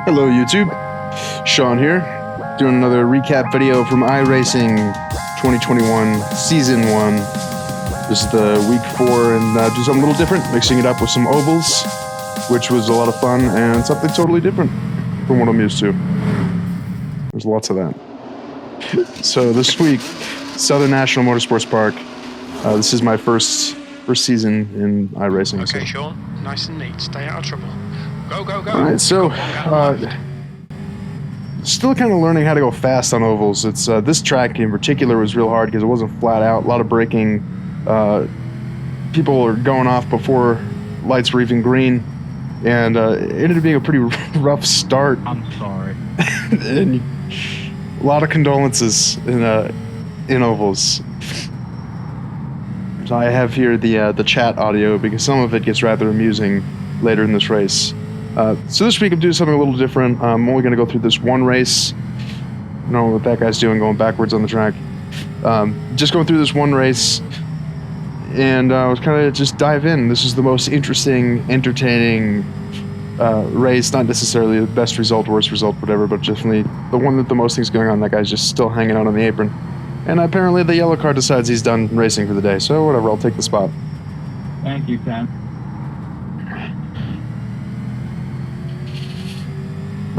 Hello YouTube, Sean here, doing another recap video from iRacing 2021 Season 1. This is the week 4 and do something a little different, mixing it up with some ovals, which was a lot of fun, and something totally different from what I'm used to. There's lots of that. So this week, Southern National Motorsports Park. This is my first season in iRacing. Okay, Sean, nice and neat, stay out of trouble. Go, go, go. All right, so still kind of learning how to go fast on ovals. It's this track in particular was real hard because it wasn't flat out. A lot of braking. People are going off before lights were even green, and it ended up being a pretty rough start. I'm sorry. And a lot of condolences in ovals. So I have here the chat audio because some of it gets rather amusing later in this race. So this week I'm doing something a little different. I'm only going to go through this one race. I don't know what that guy's doing, going backwards on the track. Just going through this one race, and I was kind of just dive in. This is the most interesting, entertaining race. Not necessarily the best result, worst result, whatever, but definitely the one that the most things going on. That guy's just still hanging out on the apron. And apparently the yellow car decides he's done racing for the day. So whatever, I'll take the spot. Thank you, Ken.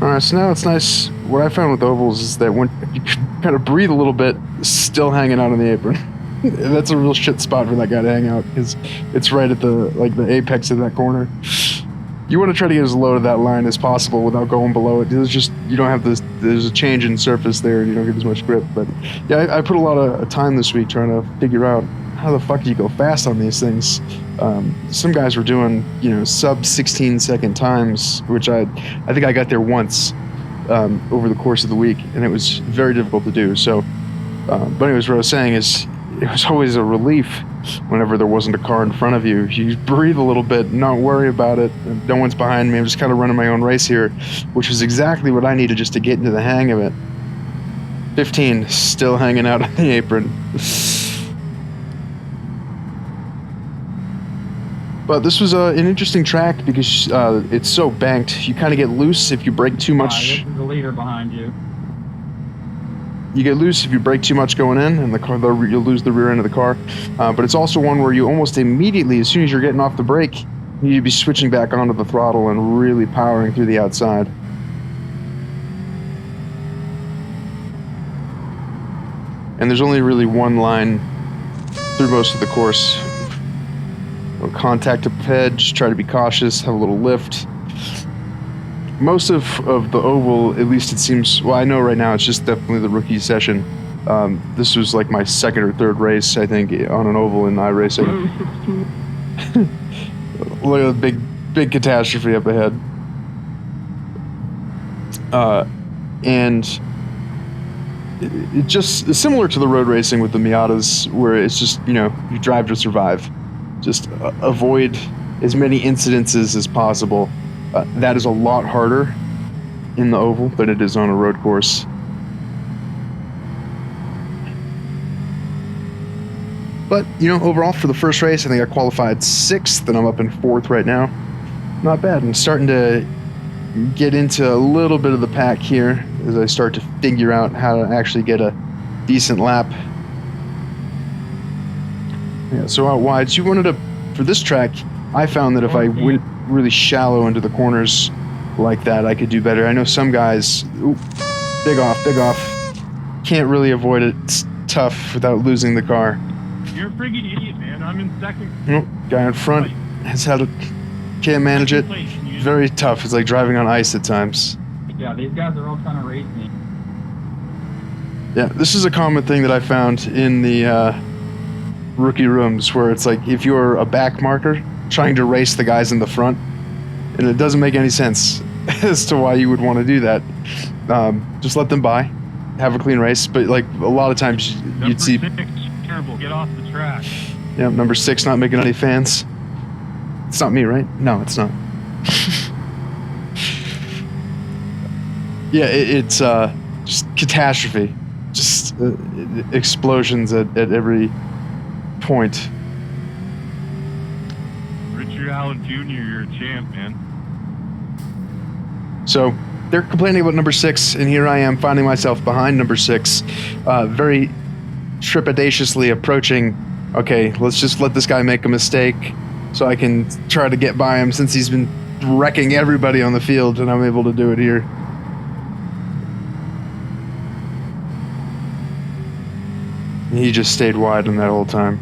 Alright, so now it's nice. What I found with ovals is that when you kind of breathe a little bit, still hanging out on the apron. That's a real shit spot for that guy to hang out, because it's right at the apex of that corner. You want to try to get as low to that line as possible without going below it. There's just, you don't have this, there's a change in surface there and you don't get as much grip. But yeah, I put a lot of time this week trying to figure out how the fuck do you go fast on these things. Some guys were doing, sub 16-second times, which I think I got there once over the course of the week, and it was very difficult to do. So, but anyways, what I was saying is, it was always a relief whenever there wasn't a car in front of you. You breathe a little bit, not worry about it. No one's behind me. I'm just kind of running my own race here, which is exactly what I needed just to get into the hang of it. 15, still hanging out on the apron. But this was an interesting track because it's so banked. You kind of get loose if you brake too much. This is the leader behind you. You get loose if you brake too much going in, and the car, you'll lose the rear end of the car. But it's also one where you almost immediately, as soon as you're getting off the brake, you need to be switching back onto the throttle and really powering through the outside. And there's only really one line through most of the course. Contact up ahead, just try to be cautious, have a little lift. Most of the oval, at least it seems, well, I know right now it's just definitely the rookie session. This was like my second or third race, I think, on an oval in iRacing. Look at the big catastrophe up ahead. And it just similar to the road racing with the Miatas, where it's just, you drive to survive. Just avoid as many incidences as possible. That is a lot harder in the oval than it is on a road course. But, overall for the first race, I think I qualified 6th, and I'm up in 4th right now. Not bad. I'm starting to get into a little bit of the pack here as I start to figure out how to actually get a decent lap. Yeah, so out wide. So you wanted to, for this track, I found that if I went really shallow into the corners like that, I could do better. I know some guys, big off, can't really avoid it. It's tough without losing the car. You're a friggin' idiot, man. I'm in second. Nope, guy in front has had can't manage it. Very tough. It's like driving on ice at times. Yeah, these guys are all trying to race me. Yeah, this is a common thing that I found in the rookie rooms, where it's like if you're a back marker trying to race the guys in the front, and it doesn't make any sense as to why you would want to do that. Just let them by, have a clean race. But like a lot of times you'd see Number 6, terrible, get off the track. Yeah, number 6 not making any fans. It's not me, right? No, it's not. Yeah, it's just catastrophe, just explosions at every point. Richard Allen Jr., you're a champ, man. So they're complaining about number 6, and here I am finding myself behind number 6, very trepidatiously approaching. Okay, let's just let this guy make a mistake so I can try to get by him, since he's been wrecking everybody on the field, and I'm able to do it here. He just stayed wide on that whole time.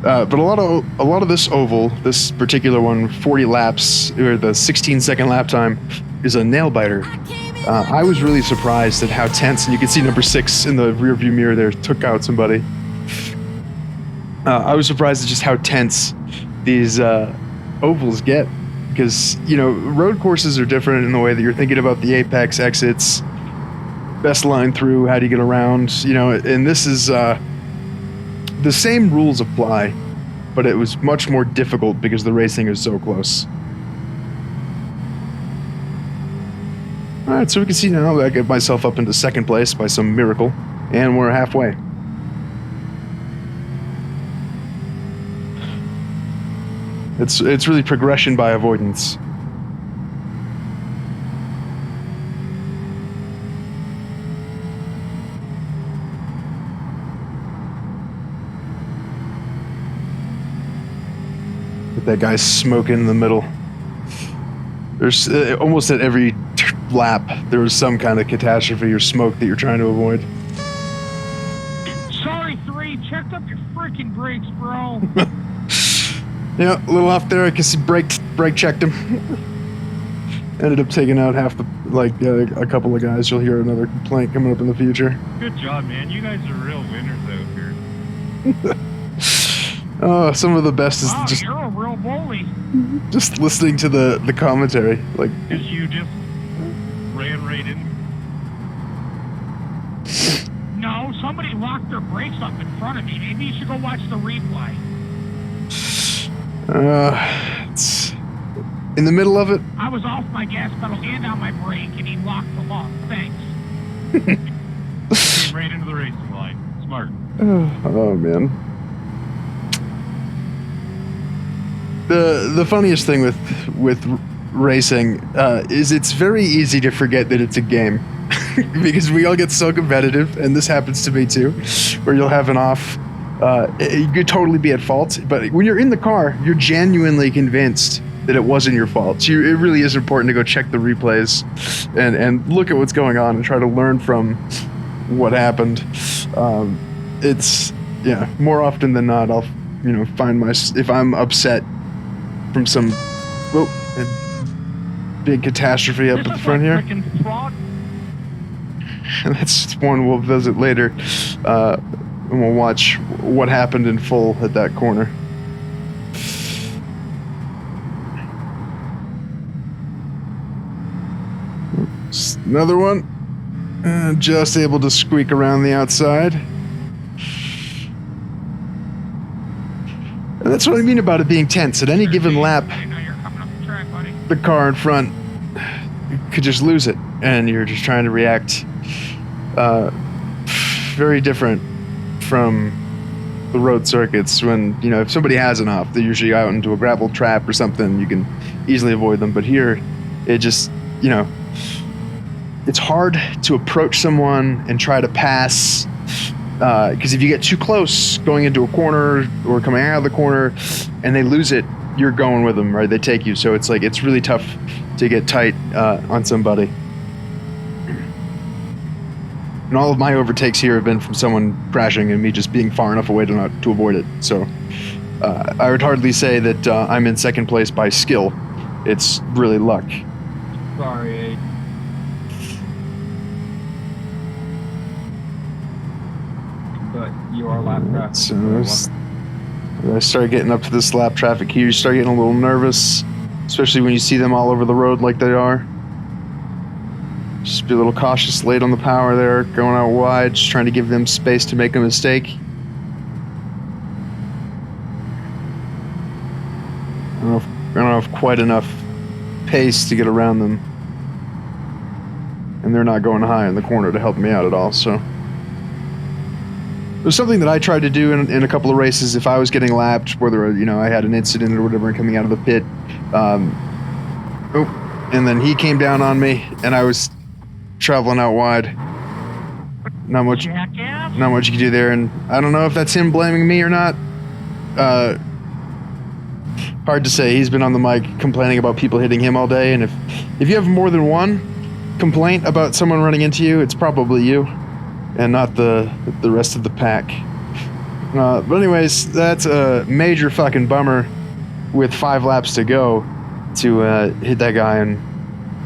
But a lot of this oval, this particular one, 40 laps, or the 16-second lap time, is a nail biter. I was really surprised at how tense, and you can see number 6 in the rearview mirror there took out somebody. I was surprised at just how tense these ovals get, because, you know, road courses are different in the way that you're thinking about the apex, exits, best line through, how do you get around, you know, and this is the same rules apply, but it was much more difficult because the racing is so close. Alright, so we can see now that I get myself up into second place by some miracle, and we're halfway. It's really progression by avoidance. That guy's smoking in the middle. There's almost at every lap there was some kind of catastrophe or smoke that you're trying to avoid. Sorry, 3. Checked up your freaking brakes, bro. Yeah, a little off there. I guess he brake checked him. Ended up taking out half the, a couple of guys. You'll hear another complaint coming up in the future. Good job, man. You guys are real winners out here. Oh, some of the best is just you're a real bully. just listening to the commentary. Like, Because you just ran right in. No, somebody locked their brakes up in front of me. Maybe you should go watch the replay. It's in the middle of it. I was off my gas pedal and on my brake, and he locked them up. Thanks. Came right into the racing line. Smart. Oh man. The funniest thing with racing is it's very easy to forget that it's a game. Because we all get so competitive, and this happens to me too, where you'll have an off. You could totally be at fault, but when you're in the car, you're genuinely convinced that it wasn't your fault. So it really is important to go check the replays and look at what's going on and try to learn from what happened. It's, yeah, more often than not, I'll, find if I'm upset from some big catastrophe up at the front here. And that's one we'll visit later. And we'll watch what happened in full at that corner. Oops, another one. Just able to squeak around the outside. And that's what I mean about it being tense. At any given lap, the car in front could just lose it, and you're just trying to react. Very different from the road circuits when, if somebody has an off, they're usually out into a gravel trap or something, you can easily avoid them. But here, it just, it's hard to approach someone and try to pass, because if you get too close going into a corner or coming out of the corner and they lose it, you're going with them, right? They take you. So it's really tough to get tight on somebody. And all of my overtakes here have been from someone crashing and me just being far enough away to avoid it. So I would hardly say that I'm in second place by skill. It's really luck. Sorry. But you are lap traffic. So I start getting up to this lap traffic here, you start getting a little nervous, especially when you see them all over the road like they are. Just be a little cautious, late on the power there, going out wide, just trying to give them space to make a mistake. I don't have quite enough pace to get around them. And they're not going high in the corner to help me out at all, so. There's something that I tried to do in a couple of races if I was getting lapped, whether, I had an incident or whatever and coming out of the pit. and then he came down on me, and I was traveling out wide. Not much you can do there, and I don't know if that's him blaming me or not. Hard to say. He's been on the mic complaining about people hitting him all day, and if you have more than one complaint about someone running into you, it's probably you, and not the rest of the pack. But anyways, that's a major fucking bummer with 5 laps to go to hit that guy and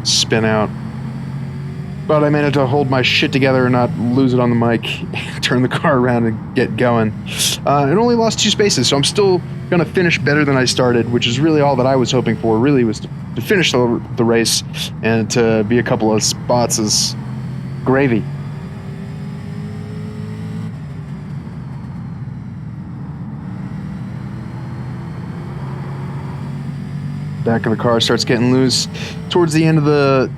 spin out. But I managed to hold my shit together and not lose it on the mic, turn the car around and get going. It only lost 2 spaces, so I'm still going to finish better than I started, which is really all that I was hoping for, really was to finish the race and to be a couple of spots as gravy. Back of the car starts getting loose. Towards the end of the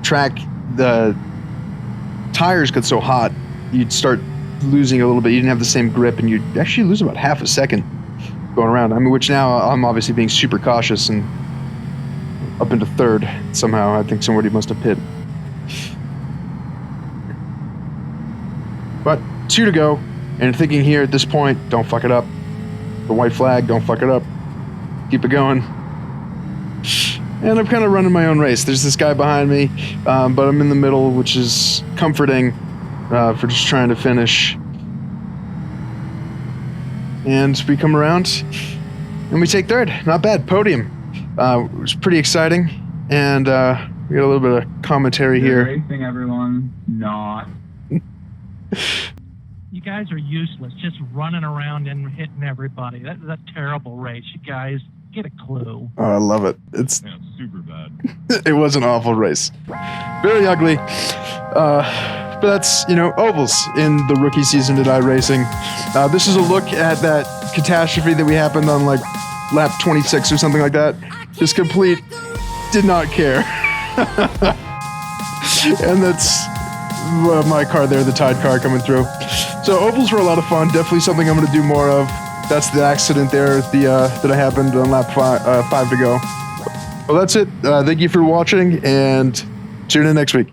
track, the tires got so hot, you'd start losing a little bit. You didn't have the same grip, and you'd actually lose about half a second going around. I mean, which now I'm obviously being super cautious and up into 3rd somehow. I think somebody must have pit. But 2 to go, and thinking here at this point, don't fuck it up. The white flag, don't fuck it up. Keep it going. And I'm kind of running my own race. There's this guy behind me, but I'm in the middle, which is comforting for just trying to finish. And we come around, and we take 3rd. Not bad. Podium. It was pretty exciting. And we got a little bit of commentary here. Racing, everyone. Not. You guys are useless, just running around and hitting everybody. That's a terrible race. You guys, get a clue. Oh, I love it. It's super bad. It was an awful race. Very ugly. But that's, ovals in the rookie season at iRacing. This is a look at that catastrophe that we happened on like lap 26 or something like that. Just complete did not care. And that's my car there, the Tide car coming through. So ovals were a lot of fun. Definitely something I'm going to do more of. That's the accident there that happened on lap 5 to go. Well, that's it. Thank you for watching, and tune in next week.